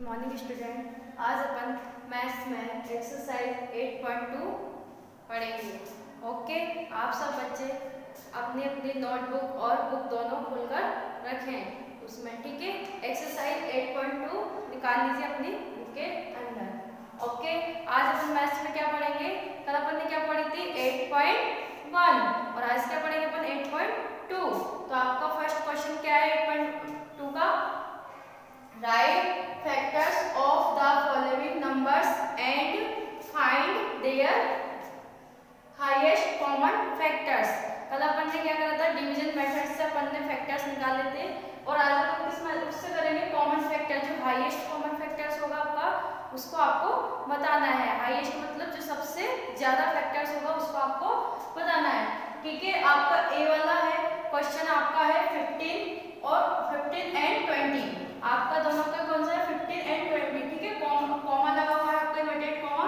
Morning student, आज अपन maths में exercise 8.2 पढ़ेंगे। ओके, आप सब बच्चे अपनी अपनी नोटबुक और बुक दोनों खोलकर रखें उसमें, ठीक है। एक्सरसाइज 8.2 निकाल लीजिए अपनी बुक के अंदर। ओके, आज अपन मैथ्स में क्या पढ़ेंगे? कल अपन ने क्या पढ़ी थी? 8.1 और आज क्या पढ़ेंगे अपन? 8.2। तो आपका फर्स्ट क्वेश्चन क्या है 8.2 का? Right factors of the following numbers and find their highest common factors। कल अपन ने क्या करा था? डिवीजन मेथड से अपन ने फैक्टर्स निकाले थे और आज अपन किस उससे करेंगे? Common factor. जो हाईएस्ट कॉमन फैक्टर्स होगा आपका, उसको आपको बताना है। हाईएस्ट मतलब जो सबसे ज्यादा फैक्टर्स होगा उसको आपको बताना है, ठीक है। आपका ए वाला है क्वेश्चन, आपका है 15 और 15 एंड 20। आपका दोनों का कौन सा है? 15 एंड 20, ठीक है। कॉमा लगा हुआ है आपका, इनवर्टेड कॉमा।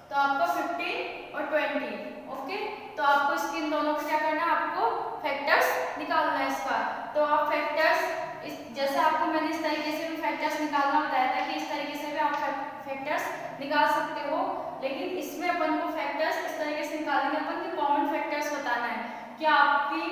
तो आपका 15 और 20, ओके। तो आपको इसके इन दोनों को क्या करना है? आपको फैक्टर्स निकालना है इसका। तो आप फैक्टर्स जैसे आपको मैंने इस तरीके से भी फैक्टर्स निकालना बताया था कि इस तरीके से भी आप फैक्टर्स निकाल सकते हो, लेकिन इसमें अपन को फैक्टर्स इस तरीके से निकालेंगे अपन कि कॉमन फैक्टर्स बताना है कि आपकी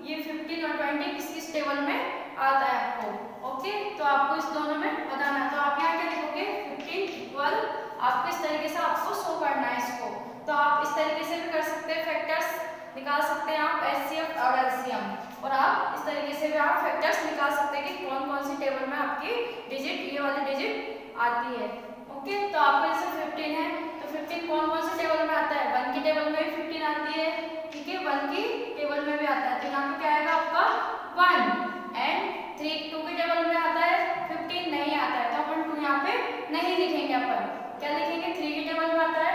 ये 15 और 20 किस किस टेबल में आता है आपको, ओके। तो आपको इस दोनों में बताना है। तो आप यहाँ क्या लिखोगे? 15 इक्वल, आपको इस तरीके से आपको शो करना है इसको। तो आप इस तरीके से भी कर सकते हैं, फैक्टर्स निकाल सकते हैं आप, एचसीएफ और एलसीएम। और आप इस तरीके से भी आप फैक्टर्स निकाल सकते हैं कि कौन कौन सी टेबल में आपकी डिजिट, ये वाली डिजिट आती है, ओके। तो आपको जैसे 15 है तो 15 कौन कौन सी टेबल में आता है? 1 की टेबल में 15 आती है, ठीक है। 1 की टेबल में भी आता है, तो यहाँ पे क्या आएगा आपका 1। एंड 2 की टेबल में आता है 15, नहीं आता है, तो अपन 2 यहाँ पे नहीं लिखेंगे। अपन क्या लिखेंगे? 3 की टेबल में आता है,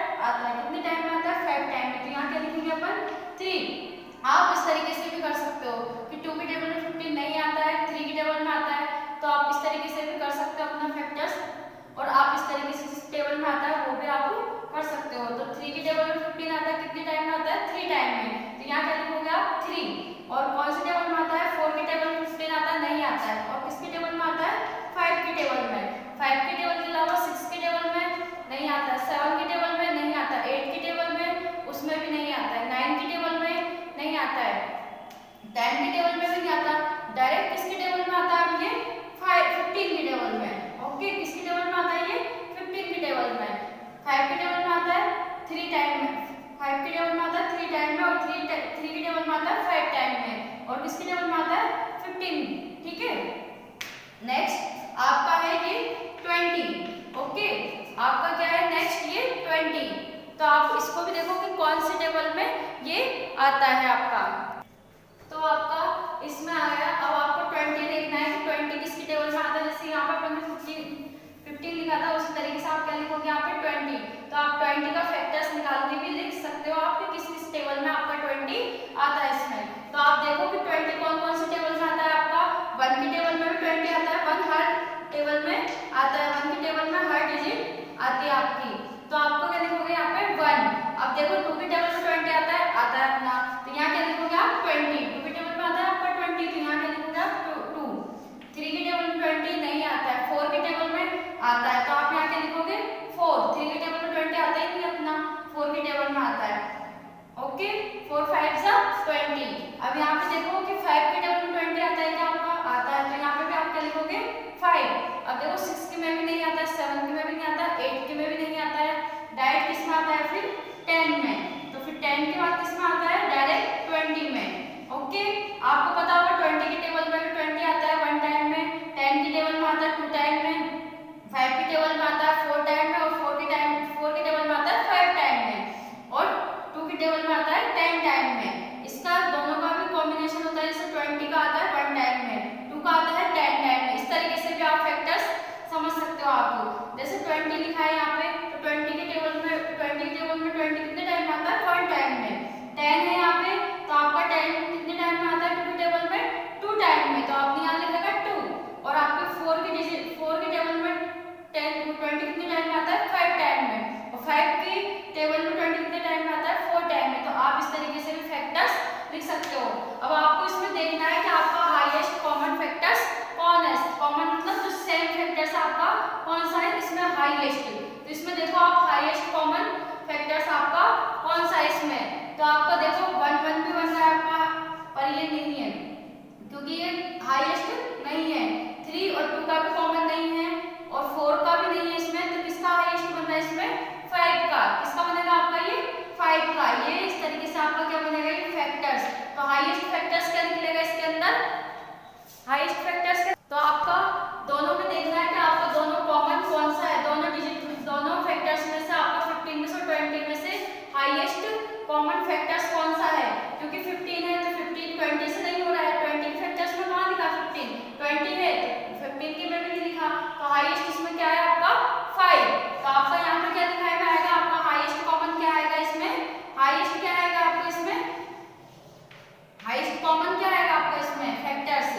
कितने टाइम में आता है? 5 टाइम में, तो यहाँ क्या लिखेंगे अपन? 3। आप इस तरीके से भी कर सकते हो कि 2 की टेबल में 15 नहीं आता है, 3 की टेबल में आता है, तो आप इस तरीके से भी कर सकते हो अपना फैक्टर्स। और आप इस तरीके से जिस टेबल में आता है वो भी आप कर सकते हो। तो 3 की टेबल में 15 आता है, कितने टाइम में आता है? 3 टाइम में, तो यहाँ क्या लिखोगे आप? 3। और कौन सी टेबल में आता है? 4 की टेबल में 15 आता है, नहीं आता है। और किसकी टेबल में आता है? 5 की टेबल में। 5 की टेबल के अलावा 6 की टेबल में नहीं आता है, 7 की टेबल में नहीं आता है, 8 की टेबल में उसमें भी नहीं आता है, 9 की टेबल में नहीं आता है, 10 की टेबल में भी नहीं आता। डायरेक्ट किसकी टेबल में आता है? ये 15 की टेबल में, ओके। किसकी टेबल में आता है? ये 15 की टेबल में। 5 की टेबल में आता है 3 टाइम में, 5 की टेबल में आता है 3 टाइम में, और 3 की टेबल में आता है 5 टाइम में, और किसकी टेबल में आता है? 15, ठीक है। नेक्स्ट आपका है ये 20, ओके। आपका क्या है नेक्स्ट? ये 20। तो आप इसको भी देखो कि कौन सी टेबल में ये आता है आपका। तो आपका इसमें आया। अब आपको 20 देखना है कि 20 किसकी टेबल में आता है। जैसे यहाँ पर मैंने 15 लिखा था, उसी तरीके से आप क्या लिखोगे यहाँ पे? 20। तो आप 20 का फैक्टर्स निकाल के भी लिख सकते हो आप कि किस किस टेबल में आपका 20 आता है इसमें। तो आप देखो कि 20 कौन कौन सी टेबल में आता है आपका? 1 की टेबल में भी 20 आता है, 1 हर टेबल में आता है, 1 की टेबल में हर डिजिट आती है आपकी। तो आपको क्या लिखोगे यहाँ पे? 1। अब देखो 2 की टेबल में 20 आता है अपना, तो यहाँ क्या लिखोगे आप? 20। 2 की टेबल में आता है आपका 20, तो यहाँ क्या लिखोगे आप? 2। 3 की टेबल में 20 नहीं आता है, 4 की टेबल में आता है, तो आप यहाँ क्या लिखोगे? 4। 3 की टेबल में 20 आता ही नहीं अपना, 4 की टेबल में आता है, ओके। 4 5 20, कौन सा है इसमें हाईएस्ट। तो इसमें देखो आप हाईएस्ट कॉमन फैक्टर्स आपका कौन सा है इसमें, तो आपका देखो 1 1 भी बन रहा है आपका, पर ये नहीं है क्योंकि ये हाईएस्ट नहीं है। 3 और 2 का भी कॉमन नहीं है और 4 का भी नहीं है इसमें, तो किसका हाईएस्ट बन रहा है इसमें 5 का। किसका बनेगा आपका ये 5 का। ये इस तरीके से आपका क्या बनेगा ये फैक्टर्स। तो हाईएस्ट फैक्टर्स क्या निकलेगा इसके अंदर, हाईएस्ट फैक्टर्स के, तो आपका दोनों में देखना है कि आपको दोनों कॉमन कौन सा है, दोनों डिजिट दोनों फैक्टर्स में से आपका 15 में से 20 में से हाईएस्ट कॉमन फैक्टर्स कौन सा है। क्योंकि 15 है तो 15 20 से नहीं हो रहा है, 20 के फैक्टर्स में कहां लिखा 15 20 है तो 15 के में भी नहीं लिखा। तो हाईएस्ट इसमें क्या है आपका 5। तो आपका यहाँ पे क्या दिखाएगा आएगा आपका हाईएस्ट कॉमन क्या आएगा इसमें, हाईएस्ट क्या आएगा आपको इसमें, हाईएस्ट कॉमन क्या आएगा आपको इसमें फैक्टर्स,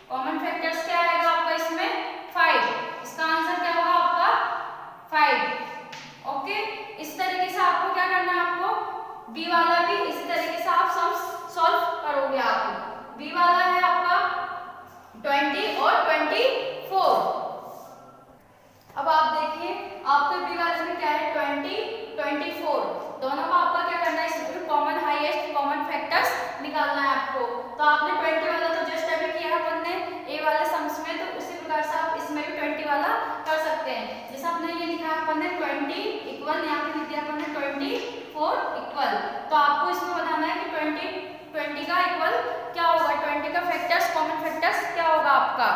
कॉमन फैक्टर्स क्या आएगा आपका इसमें 5। इसका आंसर क्या होगा आपका 5। ओके, इस तरीके से आपको क्या करना है, आपको बी वाला भी इसी तरीके से आप सम सॉल्व करोगे। आप बी वाला है आपका 20 और 24। अब आप देखिए आपके बी वाले में क्या है 20 24, दोनों का आपका क्या करना है इसमें कॉमन हाईएस्ट कॉमन फैक्टर्स निकालना है आपको। तो आपने 20 वाला तो जस्ट अभी किया है अपन ने ए वाले सम्स में, तो उसी प्रकार से आप इसमें भी 20 वाला कर सकते हैं। जैसे आपने ये लिखा है अपन ने 20 इक्वल, यहाँ पे लिख दिया अपन ने 24 इक्वल। तो आपको इसमें बताना है कि 20 का इक्वल क्या होगा, 20 का फैक्टर्स कॉमन फैक्टर्स क्या होगा आपका।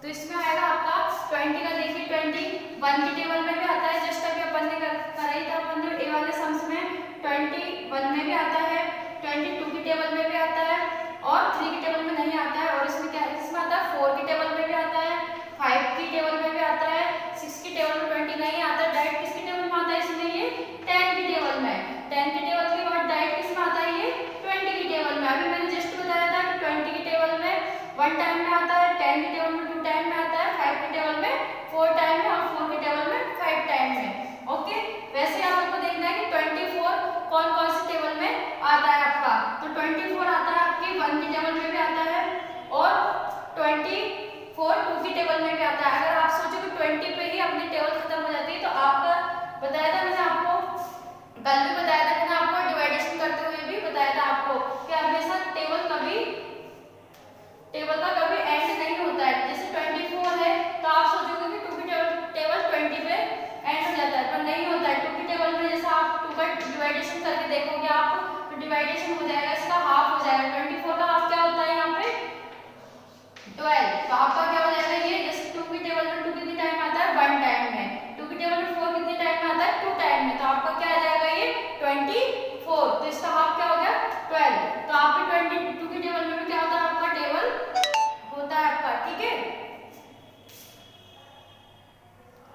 तो इसमें आएगा आपका 20 का, देखिए 20 1 की टेबल में भी आता है, जस्ट अभी अपन ने करा ही था अपन ने ए वाले सम्स में, 21 में भी आता है, 22 की टेबल में भी आता है और 3 की टेबल में नहीं आता है। और इसमें क्या इसमें आता है 4 की टेबल में भी आता है, 5 की टेबल में भी आता है, 6 की टेबल में 20 नहीं आता है। डायरेक्ट किसकी टेबल में आता है इसमें ये 10 की टेबल में, 10 की टेबल के बाद डायरेक्ट किसमें आता है ये 20 की टेबल में। अभी मैंने जस्ट बताया था कि 20 की टेबल में 1 टाइम में आता है, 10 की टेबल में 2 टाइम में आता है, 5 की टेबल में 4 टाइम में और 4 की टेबल में 5 टाइम में। ओके, वैसे आपको देखना है कि 24 कौन कौन सी टेबल में आता है आपका। तो 24 आता है आपकी 1 की टेबल में भी आता है और 24 2 की टेबल में भी आता है। अगर आप सोचो कि 20 पे ही अपनी टेबल खत्म हो जाती है, तो आपका बताया था मैंने आपको, कल भी बताया था मैंने आपको, डिवाइडेशन करते हुए भी बताया था आपको कि हमेशा टेबल का कभी एंड नहीं होता है। जैसे 24 है तो आप सोचोगे कि 2 की टेबल 20 पे एंड हो जाता है, पर नहीं होता है। 2 की टेबल में जैसे आप 2 का डिवाइडेशन करके देखोगे आप, तो डिवाइडेशन हो जाएगा, इसका हाफ हो जाएगा। 24 का हाफ क्या होता है यहाँ पे 12। तो आपका क्या हो जाएगा ये, जैसे 2 की टेबल में 2 कितनी टाइम आता है 1 टाइम में, 2 की टेबल में 4 कितनी टाइम में आता है 2 टाइम में, तो आपका क्या आ जाएगा ये 24। तो इसका हाफ क्या हो गया 12। तो आपके 22 की टेबल में भी क्या होता है आपका टेबल होता है आपका, ठीक है।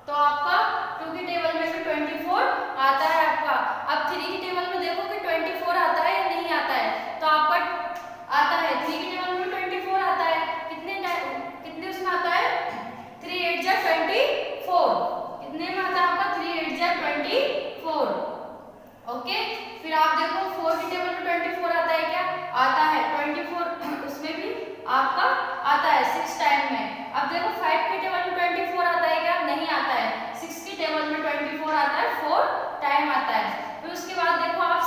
तो आपका 2 की टेबल में भी 24 आता है आपका। अब 3 की टेबल में देखो कि 24 आता है या नहीं आता है, तो आपका आता है 3 की टेबल में 24 आता है। कितने उसमें आता है 3 8 जा 24, कितने में आता है आपका 3 8 जा 24। ओके, फिर आप देखो 4 की टेबल में 24 आता है क्या, आता है 24 उसमें भी आपका आता है 6 टाइम में। अब देखो 5 की टेबल में 24 आता है क्या, नहीं आता है। 6 की टेबल में 24 आता है 4 टाइम आता है। फिर उसके बाद देखो आप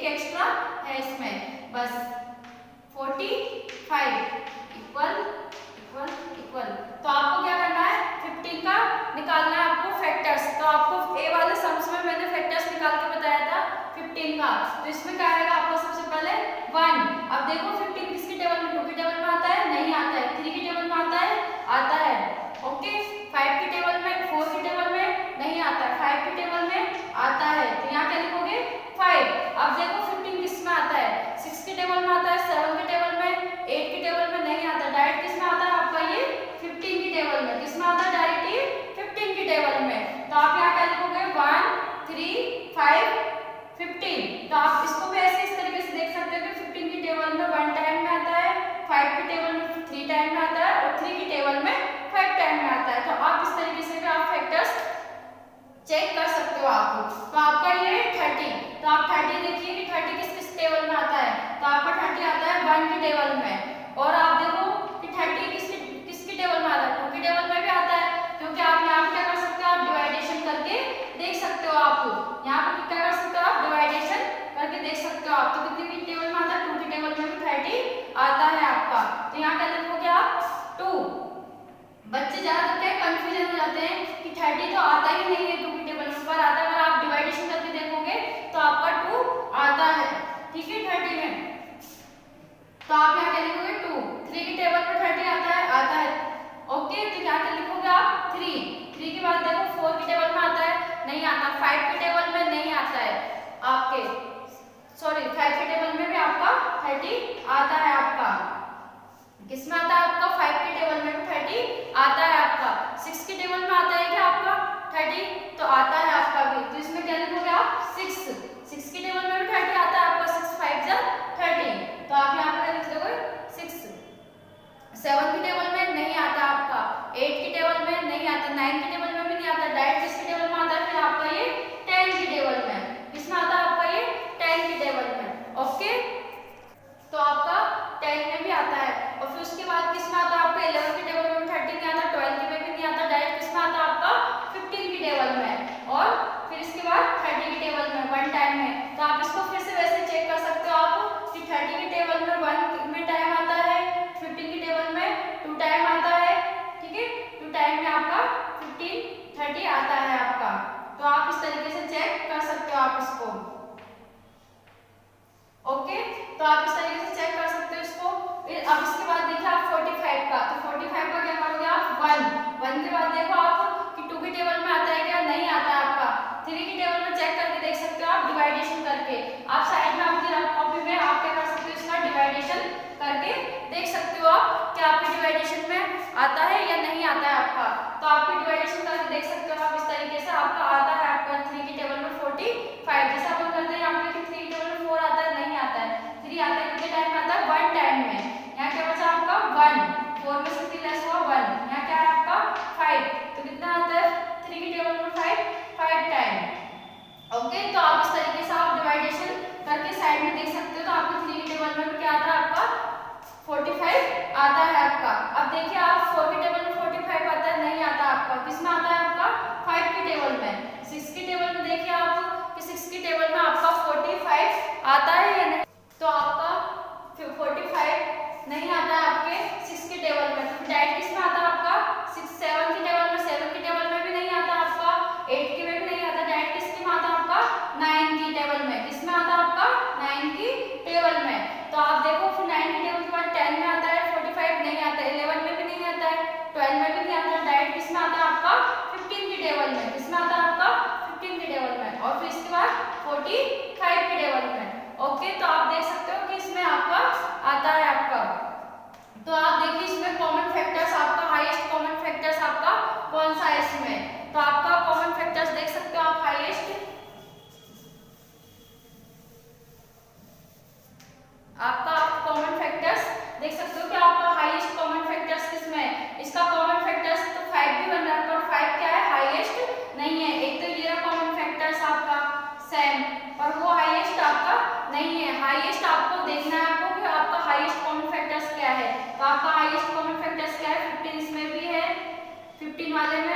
एक एक्स्ट्रा है इसमें बस। 45 इक्वल इक्वल इक्वल। तो आपको क्या करना है, 15 का निकालना है आपको फैक्टर्स। तो आपको ए वाले सम्स में मैंने फैक्टर्स निकाल के बताया था 15 का। तो इसमें क्या आएगा आपको सबसे पहले 1। अब देखो 15 किसके टेबल में, 2 के टेबल में आता है, नहीं आता है। 3 के टेबल में आता है, आता है। ओके, 5 के टेबल में, 4 के टेबल में नहीं आता है, 5 के टेबल में आता है। तो यहाँ क्या लिखोगे 5। अब देखो 15 किस में आता है, 6 के टेबल में आता है, 7 के टेबल में, 8 के टेबल में नहीं आता। डायरेक्ट किस में आता है आपका ये 15 के टेबल में। किस में आता है, डायरेक्ट ये 15 के टेबल में। तो आप यहाँ क्या लिखोगे 1 3 5 15। तो आप इसको भी ऐसे इस तरीके से देख सकते हो कि 15 के टेबल में 1 टाइम में आता है, 5 के टेबल में 3 टाइम में आता है और 3 के टेबल में 5 टाइम में आता है। तो आप इस तरीके से भी आप फैक्टर्स चेक कर सकते हो आप। तो आपका ये 30। तो आप 30 देखिए कि 30 किस किस टेबल में आता है। तो आपका 30 आता है 1 के टेबल में। और आप देखो कि 30 किसके टेबल में आता है, 2 के टेबल में भी आता है। क्योंकि आप यहाँ पे क्या कर सकते हो, आप डिवाइडेशन करके देख सकते हो। आप यहाँ पे क्या कर सकते हो, आप डिवाइडेशन करके देख सकते हो आप। तो कितने के टेबल में आता है, 2 के टेबल में भी 30 आता है आपका। तो यहाँ क्या लिखोगे आप 2। बच्चे ज्यादातर क्या कंफ्यूजन हो जाते हैं कि 30 तो आता ही नहीं है 2 के टेबल में, पर आता है। अगर आप डिवाइडेशन करके देखोगे तो आपका 2 आता है, ठीक है 30 में। तो आप यहाँ क्या लिखोगे 2। 3 के टेबल पर 30 आता है, आता है। ओके, तो क्या क्या लिखोगे आप 3 के बाद देखो 4 के टेबल में आता है, नहीं आता। 5 के टेबल में नहीं आता है आपके, सॉरी 5 के टेबल में भी आपका 30 आता है आपका। किसमें आता है आपका 5 के टेबल में भी 30 आता है आपका। 6 के टेबल में आता है क्या आपका 30, तो आता है आपका भी। तो इसमें क्या लिखोगे आप 6 के टेबल में भी 30 आता है आपका। 6 5 जा 30। तो आप यहाँ पे लिख दोगे 6। 7 के टेबल में नहीं आता आपका, 8 के टेबल में नहीं आता, 9 के टेबल में भी नहीं आता। डायरेक्ट किसके टेबल में आता है फिर आपका ये 10 के टेबल में। किसमें आता है आपका ये 10 के टेबल में। ओके, तो आपका 10 में भी आता है। और फिर उसके बाद किसमें आता है आपका 11 के टेबल में 30 नहीं आता, 12 के में भी नहीं आता। डायरेक्ट किसमें आता है आपका 15 के टेबल में। और फिर इसके बाद 30 के टेबल में 1 टाइम में। तो आप इसको फिर से वैसे चेक कर सकते हो आप कि 30 के टेबल में 1 में टाइम आता है, 15 के टेबल में 2 टाइम आता है, ठीक है। 2 टाइम में आपका 15 30 आता है आपका। तो आप इस तरीके से चेक कर सकते हो आप इसको। ओके, तो आप इस तरीके से चेक कर सकते हो इसको। अब इसके बाद देखिए आप 45 का। तो 45 का क्या करोगे आप 1 के बाद देखो आप कि 2 के टेबल में आता है क्या, नहीं आता है आपका। 3 के टेबल में चेक करके देख सकते हो आप डिवाइडेशन करके। आप साइड में आपकी रफ कॉपी में आप क्या कर सकते हो, इसका डिवाइडेशन करके देख सकते हो आप कि आपके डिवाइडेशन में आता है या नहीं आता है आपका। तो आपके डिवाइडेशन करके देख सकते हो आप इस तरीके से। आपका आता है आपका 3 के टेबल में 45। जैसे अपन करते हैं यहाँ पे कि 3 के टेबल में 4 आता है, नहीं आता है। 3 आता है, कितने टाइम में आता है 1 टाइम में। यहाँ क्या बचा आपका 1, 4 में से 3 लेस हुआ 1। यहाँ क्या है आपका 5, तो कितना आता है 3 के टेबल में 5 टाइम। ओके, तो आप इस तरीके से आप डिवाइडेशन करके साइड में देख सकते हो। तो आपको 3 के टेबल में क्या आता है आपका 45 आता है आपका। अब देखिए आप 4 के टेबल में 45 आता है, नहीं आता आपका। किसमें आता है आपका 5 के टेबल में। 6 के टेबल में देखिए आप कि 6 के टेबल में आपका 45 आता है या नहीं। तो आपका 45 नहीं आता है आपके 6 के टेबल में। तो डायरेक्ट किसमें आता है आपका 7 के टेबल में। 7 के टेबल में भी नहीं आता आपका, 8 के में भी नहीं आता। डायरेक्ट किसके में आता है आपका 9 के टेबल में। किसमें आता है आपका 9 के टेबल में। तो आप देखो फिर 9 के टेबल के बाद 10 में आता है 45 नहीं आता, 11 में भी नहीं आता है, 12 में भी नहीं आता। डायरेक्ट किसमें आता है आपका 15 के टेबल में। किसमें आता है आपका 15 के टेबल में। और फिर इसके बाद 45 के टेबल में। ओके, तो आप देख सकते हो कि इसमें आपका आता है आपका। तो आप देखिए इसमें कॉमन फैक्टर्स आपका हाईएस्ट कॉमन फैक्टर्स आपका कौन सा है इसमें। तो आपका कॉमन फैक्टर्स देख सकते हो आप हाईएस्ट, आपका कॉमन फैक्टर्स देख सकते हो कि आपका हाईएस्ट कॉमन फैक्टर्स किसमें है। इसका कॉमन फैक्टर्स तो 5 भी बन रहा है, पर 5 क्या है हाईएस्ट नहीं है। एक तो ये रहा कॉमन फैक्टर्स आपका सेम, पर वो हाईएस्ट आपका नहीं है। हाईएस्ट आपको देखना है आपको कि आपका हाईएस्ट कॉमन फैक्टर्स क्या है। तो आपका हाईएस्ट कॉमन फैक्टर्स क्या है 15 इसमें भी है, 15 वाले में